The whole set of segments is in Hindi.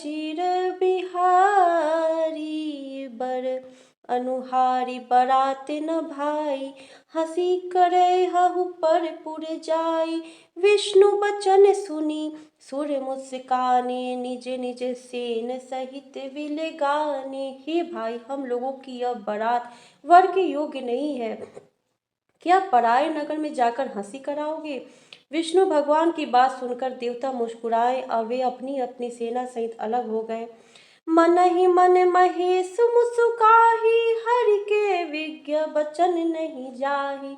अजीर बिहारी बर अनुहारी बरात न भाई। हंसी करे हहु पर पुर जाई, विष्णु बचन सुनी सुर मुस्काने। निज निज सेन सहित विले गाने। हे भाई, हम लोगों की यह बारात वर के योग्य नहीं है, क्या पराये नगर में जाकर हंसी कराओगे। विष्णु भगवान की बात सुनकर देवता मुस्कुराए और वे अपनी अपनी सेना सहित अलग हो गए। मन ही मन महेश मुस्काही, हरि के विज्ञ बचन नहीं जाही।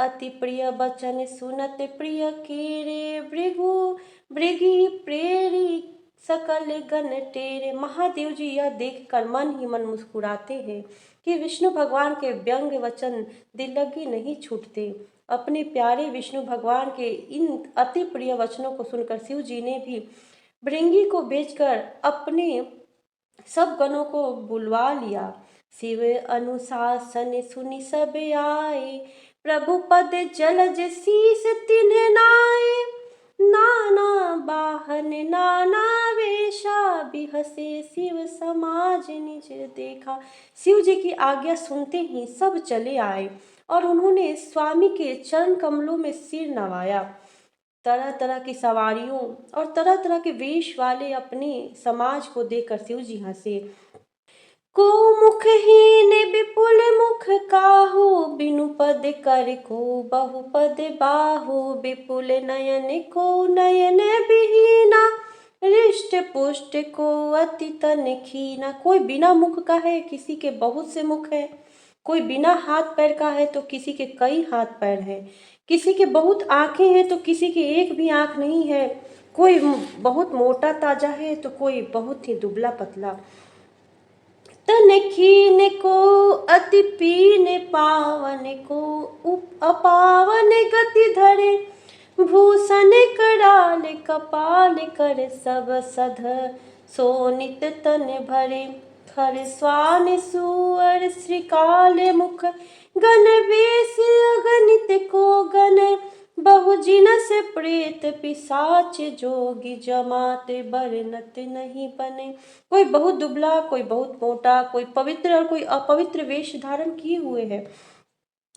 अति प्रिय बचन सुनत प्रिय केरे, भृगु भृगी प्रेरी सकल गण टेरे। महादेव जी यह देखकर मन ही मन मुस्कुराते हैं कि विष्णु भगवान के व्यंग वचन दिल लगी नहीं छूटते। अपने प्यारे विष्णु भगवान के इन अति प्रिय वचनों को सुनकर शिव जी ने भी भृंगी को बेचकर अपने सब गणों को बुलवा लिया। शिव अनुशासन सुनि सब आए, प्रभु पद जलज शीस तिन्ह नाए। नाना बाहन नाना वेशा, बिहसे शिव समाज निज देखा। शिव जी की आज्ञा सुनते ही सब चले आए और उन्होंने स्वामी के चरण कमलों में सिर नवाया। तरह तरह की सवारियों और तरह तरह के वेश वाले अपने समाज को देखकर शिव जी हंसे। को मुखहीन विपुल मुख काहू, बिनु पद कर को बहुपद बाहु। विपुल नयन को नयन विहीना, हृष्ट पुष्ट को अति तन खीना। कोई बिना मुख का है, किसी के बहुत से मुख है। कोई बिना हाथ पैर का है तो किसी के कई हाथ पैर हैं। किसी के बहुत आंखें हैं तो किसी की एक भी आंख नहीं है। कोई बहुत मोटा ताजा है तो कोई बहुत ही दुबला पतला। तन खीन को अति पीन पावन को, अपावन गति धरे। भूषण कराल कपाल कर, सब सध सोनित तन भरे। खर स्वान सुअर श्रीकाल मुख, गण वेश अगणित को गण। बहु जिनस प्रेत पिशाच जोगी, जमाते बरनत नहीं बने। कोई बहुत दुबला, कोई बहुत मोटा, कोई पवित्र और कोई अपवित्र वेश धारण किए हुए है।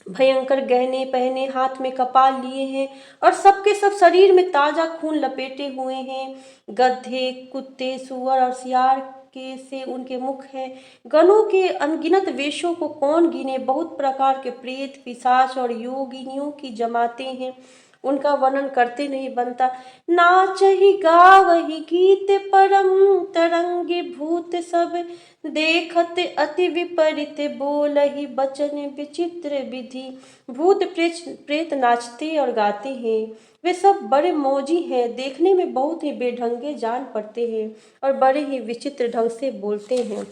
भयंकर गहने पहने, हाथ में कपाल लिए हैं और सबके सब शरीर में ताजा खून लपेटे हुए हैं। गधे कुत्ते सुअर और सियार के से उनके मुख हैं। गणों के अनगिनत वेशों को कौन गिने। बहुत प्रकार के प्रेत पिशाच और योगिनियों की जमाते हैं, उनका वर्णन करते नहीं बनता। नाचहि गावहि गीत परम, तरंगे भूत सब देखत अति विपरीत। बोलहि बचन विचित्र विधि, भूत प्रेत नाचते और गाते हैं। वे सब बड़े मौजी हैं, देखने में बहुत ही बेढंगे जान पड़ते हैं और बड़े ही विचित्र ढंग से बोलते हैं।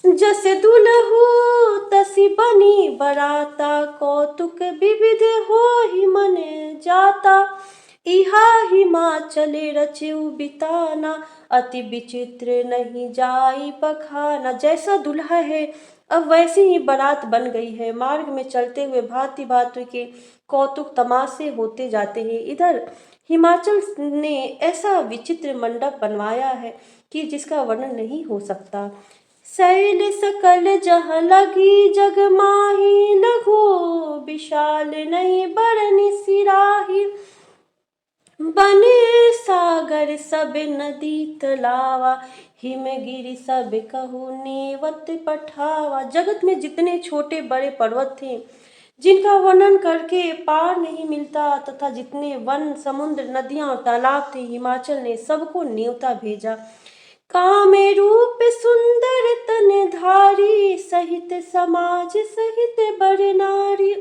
जस दुलहु तसी बनी बराता, कौतुक विविध होहि मन जाता। इहा हिमाचले रचेउ बिताना, अति विचित्र नहीं जाई बखाना। जैसा दुल्हा है अब वैसी ही बारात बन गई है। मार्ग में चलते हुए भांति भांति के कौतुक तमाशे होते जाते हैं। इधर हिमाचल ने ऐसा विचित्र मंडप बनवाया है कि जिसका वर्णन नहीं हो सकता। शैल सकल जहाँ लगी जग माही, लघु विशाल नहीं बरनि सिराही। बने सागर सब नदी तलावा, हिमगिरि सब कहु नेवत पठावा। जगत में जितने छोटे बड़े पर्वत थे जिनका वर्णन करके पार नहीं मिलता, तथा जितने वन समुद्र नदियां और तालाब थे, हिमाचल ने सबको न्योता भेजा। कामे रूप सुंदर तन धारी, सहित समाज सहित बर नारी।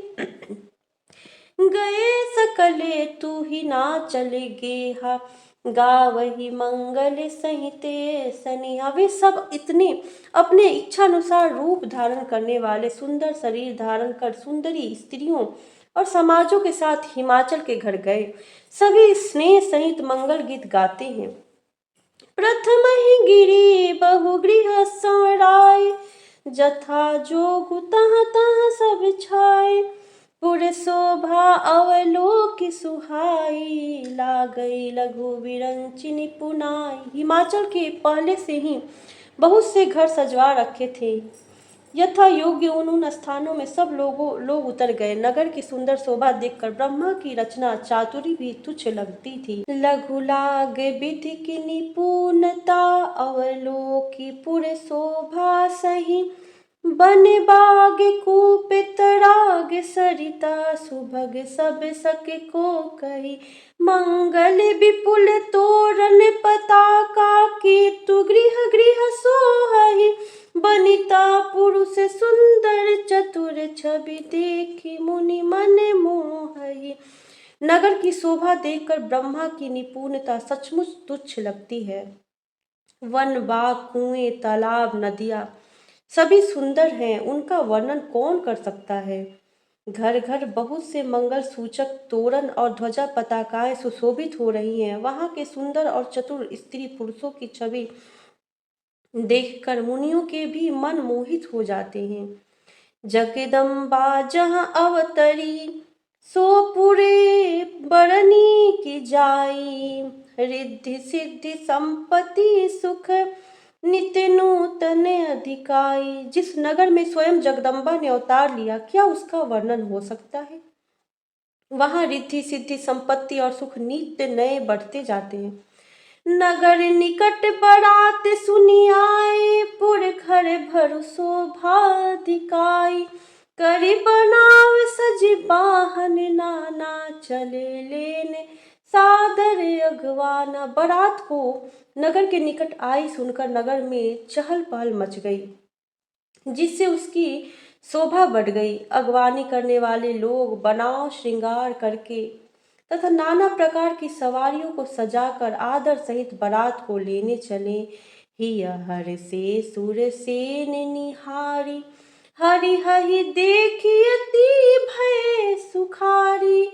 गए सकले तू ही ना चले गेहा, गावही मंगल सहिते सनिहा। वे सब इतने अपने इच्छानुसार रूप धारण करने वाले, सुंदर शरीर धारण कर सुंदरी स्त्रियों और समाजों के साथ हिमाचल के घर गए। सभी स्नेह सहित मंगल गीत गाते हैं। प्रथम ही गिरी बहुगृह संवराय, जथा जोगु तहाँ तहाँ सब छाए। पुर शोभा अवलोकि सुहाई, लागई लघु विरंचिनी पुनाई। हिमाचल के पहले से ही बहुत से घर सजवा रखे थे। यथा योग्य उन स्थानों में सब लोग उतर गए। नगर की सुंदर शोभा देखकर ब्रह्मा की रचना चातुरी भी तुच्छ लगती थी। लघु लाग विधि की निपुणता, अवलोकी पुर शोभा सही। बन बाग कूपित राग सरिता, सुभग सब सके को कही। मंगल विपुल तोरण पताका, केतु गृह गृह सोहहि। बनिता पुरुष सुंदर चतुर, छवि देखी मुनि मन मोहहि। नगर की शोभा देखकर ब्रह्मा की निपुणता सचमुच तुच्छ लगती है। वन बाग कुएं तालाब नदियाँ सभी सुंदर हैं, उनका वर्णन कौन कर सकता है। घर घर बहुत से मंगल सूचक तोरण और ध्वजा पताकाएं सुशोभित हो रही हैं। वहां के सुंदर और चतुर स्त्री पुरुषों की छवि देखकर मुनियों के भी मन मोहित हो जाते हैं। जगदम्बा जहाँ अवतरी, सो पुरे बरनी की जाई। रिद्धि सिद्धि संपत्ति सुख, नित्य नूतन अधिकाई। जिस नगर में स्वयं जगदम्बा ने अवतार लिया, क्या उसका वर्णन हो सकता है। वहां रिद्धि सिद्धि संपत्ति और सुख नित्य नए बढ़ते जाते हैं। नगर निकट बरात सुनी आए, पुर घर भरु शोभा दिखाई। करी बनाव सज बाहन, नाना चले लेने सादर अगवाना। बारात को नगर के निकट आई सुनकर नगर में चहल पहल मच गई, जिससे उसकी शोभा बढ़ गई। अगवानी करने वाले लोग बनाव श्रृंगार करके तथा नाना प्रकार की सवारियों को सजाकर आदर सहित बारात को लेने चले। हर से सुर सेन निहारी, हरि हहि देखी अति भय सुखारी।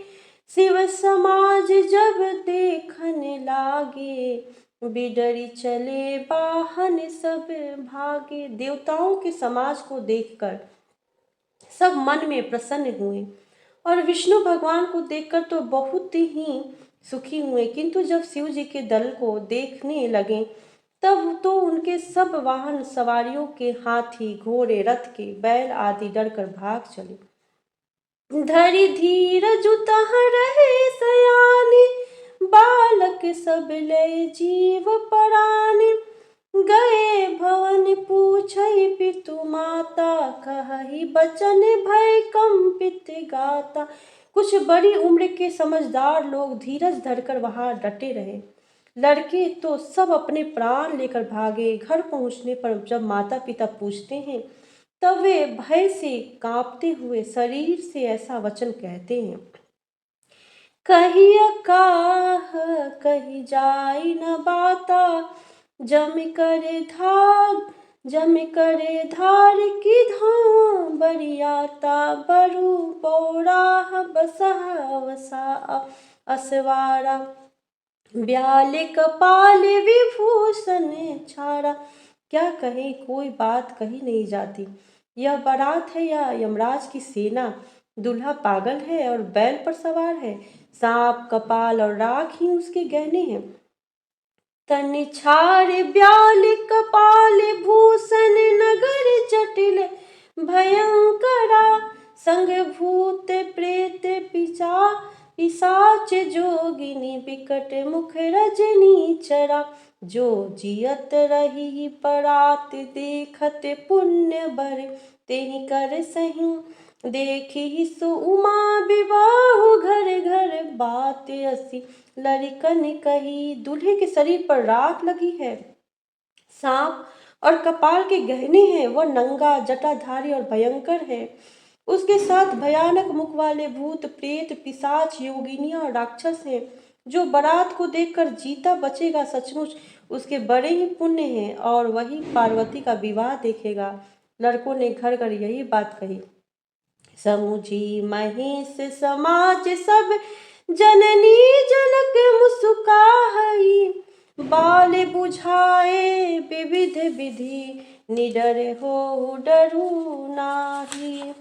शिव समाज जब देखन लागे, बिडरी चले बाहन सब भागे। देवताओं के समाज को देखकर सब मन में प्रसन्न हुए और विष्णु भगवान को देखकर तो बहुत ही सुखी हुए, किंतु जब शिव जी के दल को देखने लगे तब तो उनके सब वाहन सवारियों के हाथी घोड़े रथ के बैल आदि डरकर भाग चले। धरि धीर जुतह रहे सयानी, बालक सब लय जीव परानी। गए भवन पूछई पितु माता, कहहि बचन भय कंपित गाता। कुछ बड़ी उम्र के समझदार लोग धीरज धरकर वहां डटे रहे। लड़के तो सब अपने प्राण लेकर भागे। घर पहुंचने पर जब माता पिता पूछते हैं तब वे भय से कांपते हुए शरीर से ऐसा वचन कहते हैं। कहिया काह कही जाई न बाता, जम करे धार की धाम बरियाता। बरु पौराह बसहा वसा असवारा, ब्याल कपाल विभूषण छारा। क्या कहें, कोई बात कही नहीं जाती। यह बारात है या यमराज की सेना। दूल्हा पागल है और बैल पर सवार है। सांप कपाल और राख ही उसके गहने हैं। तन छार ब्याल कपाल भूषण, नगर जटिल भयंकरा। संग भूत प्रेत पिशाच जोगिनी, बिकट मुख रजनी चरा। जो जियत रही परात देखत, पुण्य बर तेहि कर सही। देखी सो उमा विवाह, घर घर बात असी लड़कन कही। दूल्हे के शरीर पर राख लगी है, सांप और कपाल के गहने हैं। वह नंगा जटाधारी और भयंकर है। उसके साथ भयानक मुख वाले भूत प्रेत पिशाच योगिनियां और राक्षस हैं। जो बारात को देखकर जीता बचेगा, सचमुच उसके बड़े ही पुण्य हैं और वही पार्वती का विवाह देखेगा। लड़कों ने घर घर यही बात कही। समुझी महेश समाज सब, जननी जनक मुस्काई। बाल बुझाए विविध विधि, निडर हो डरू नाही।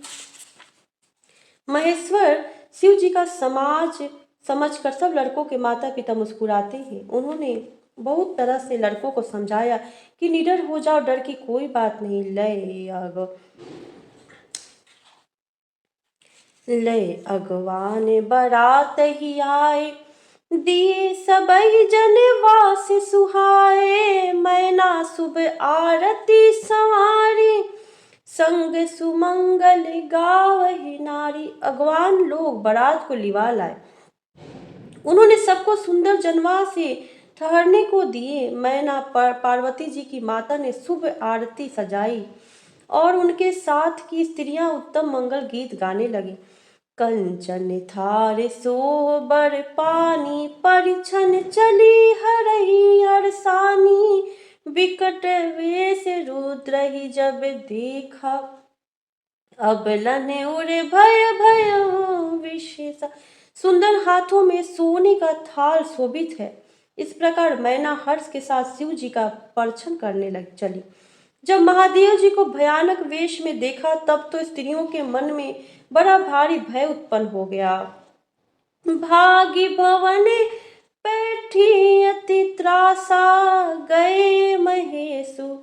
महेश्वर शिव जी का समाज समझकर सब लड़कों के माता पिता मुस्कुराते हैं। उन्होंने बहुत तरह से लड़कों को समझाया कि निडर हो जाओ, डर की कोई बात नहीं। लय अगवान बारात ही आए, दिए सबई जनवास सुहाए। मैना शुभ आरती संवारी, संग सुमंगल गावहि नारी। अगवान लोग बारात को लिवा लाए। उन्होंने सबको सुंदर जनवा से ठहरने को दिए। मैना पार्वती जी की माता ने शुभ आरती सजाई और उनके साथ की स्त्रियां उत्तम मंगल गीत गाने लगी। कंचन थार सोबर पानी, परिछन चली हरही अरसानी। विकट वेश रुद्र ही जब देखा, अब लने उड़े भय भय विशेष। सुंदर हाथों में सोने का थाल शोभित है। इस प्रकार मैना हर्ष के साथ शिव जी का परछन करने लग चली। जब महादेव जी को भयानक वेश में देखा तब तो स्त्रियों के मन में बड़ा भारी भय उत्पन्न हो गया। भागी भवन बैठी अति त्रासा, गए महेशु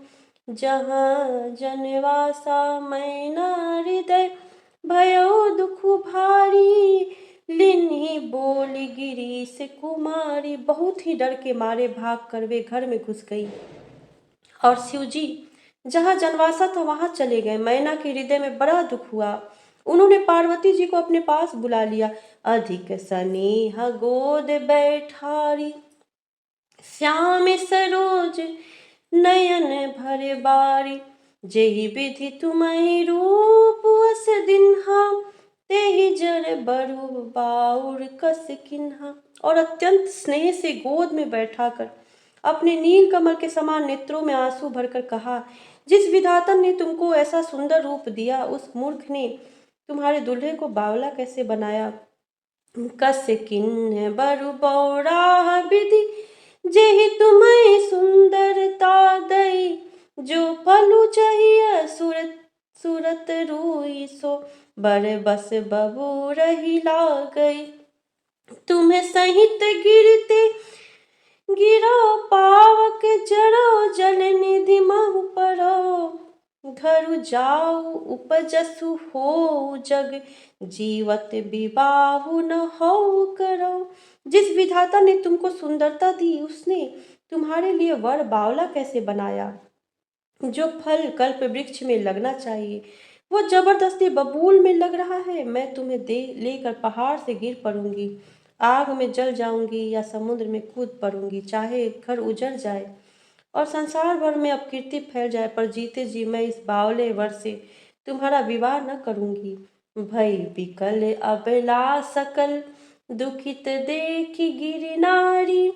जहाँ जनवासा। मैना हृदय भयो दुख भारी, लिन्ही बोली गिरीश कुमारी। बहुत ही डर के मारे भाग कर वे घर में घुस गई और शिवजी जहाँ जनवासा था वहां चले गए। मैना के हृदय में बड़ा दुख हुआ। उन्होंने पार्वती जी को अपने पास बुला लिया। अधिक स्नेह गोद बैठारी, श्याम सरोज नयन भरे बारी। जेहि विधि तुम्हि रूप अस दिन्हा, तेहि जर बरु बाउर कस किन्हा। और अत्यंत स्नेह से गोद में बैठाकर अपने नील कमल के समान नेत्रों में आंसू भरकर कहा, जिस विधाता ने तुमको ऐसा सुंदर रूप दिया, उस मूर्ख ने तुम्हारे दूल्हे को बावला कैसे बनाया। कस किन्ह बरु बौरा विधि, जेहि तुम्हें सुंदरता दई। जो फलु चाहिए सूरत रूई, सो बर बस बबू रही ला गई। तुम्हें सहित गिरते गिरो पावक, जड़ो जल निधि महु परो। घर जाऊ उपजसु हो जग, जीवत विबाहु न हो करो। जिस विधाता ने तुमको सुंदरता दी, उसने तुम्हारे लिए वर बावला कैसे बनाया। जो फल कल्प वृक्ष में लगना चाहिए वो जबरदस्ती बबूल में लग रहा है। मैं तुम्हें लेकर पहाड़ से गिर पड़ूंगी, आग में जल जाऊंगी या समुद्र में कूद पड़ूंगी। चाहे घर उजड़ जाए और संसार भर में अपकीर्ति फैल जाए, पर जीते जी मैं इस बावले वर से तुम्हारा विवाह न करूंगी। भई विकल अबला सकल, दुखित देखी गिरि नारी।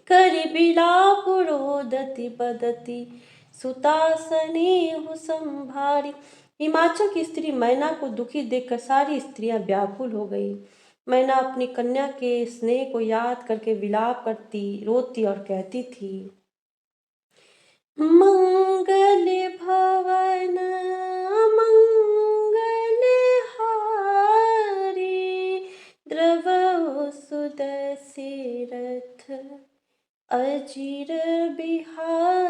करि बिलाप रोदति बदति, सुता स्नेहु संभारी। हिमाचल की स्त्री मैना को दुखी देखकर सारी स्त्रियां व्याकुल हो गई। मैना अपनी कन्या के स्नेह को याद करके विलाप करती, रोती और कहती थी, मंगल भवन मंगल हारी, द्रवहु सुदसी रथ अजिर बिहारी।